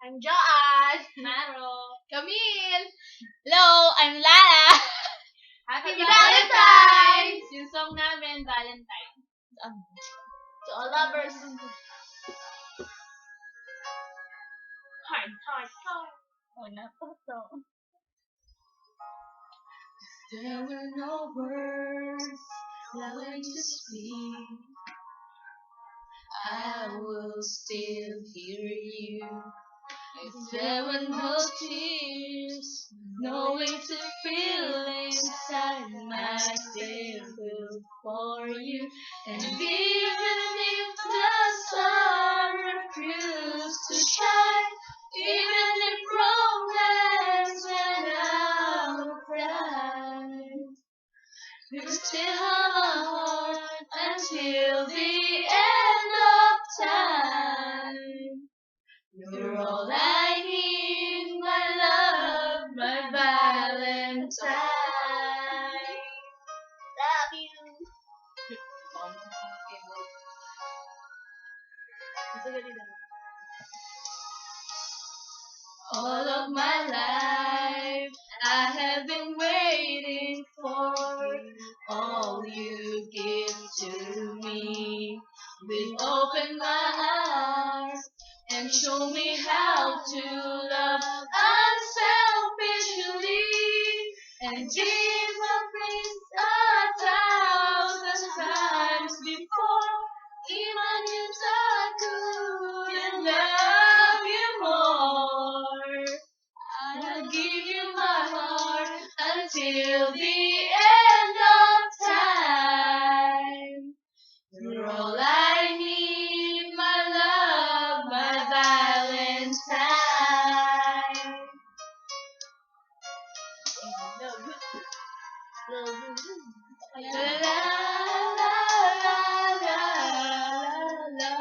I'm Joanne. Maro. Camille. Hello, I'm Lala. Happy Valentine's! Yung song namin, Valentine's. To all lovers. Heart. Una po to. There were no words left to speak. I will still hear you. If there were no tears, no way to feel inside, I still will for you. And even if the sun refused to shine, even if romance ran out of pride, you still have a heart until the end of time. You're all I need, my love, my Valentine. Love you. All of my life I have been waiting for all you give to me. Will open my eyes and show me how to love unselfishly, and Jesus brings 1,000 times before, even if I couldn't love you more. I'll give you my heart until the end of time. You're all I need, my love, my Valentine. La la la la la la.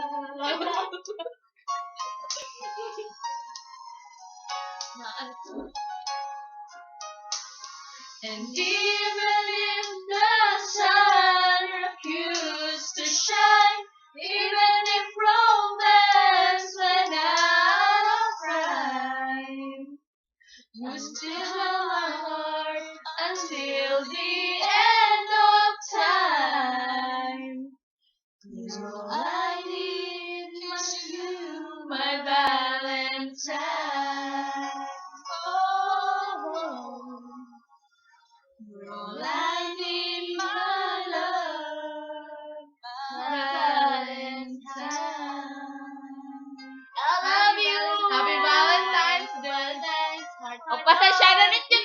And even if the sun refused to shine, even if romance went out of prime, you still have my heart until the end of time. You're all I need, just you, my Valentine. Oh, you're all I need, my love, my Valentine. I love you. Happy Valentine's Day. Valentine's. O, pasensya na ninyo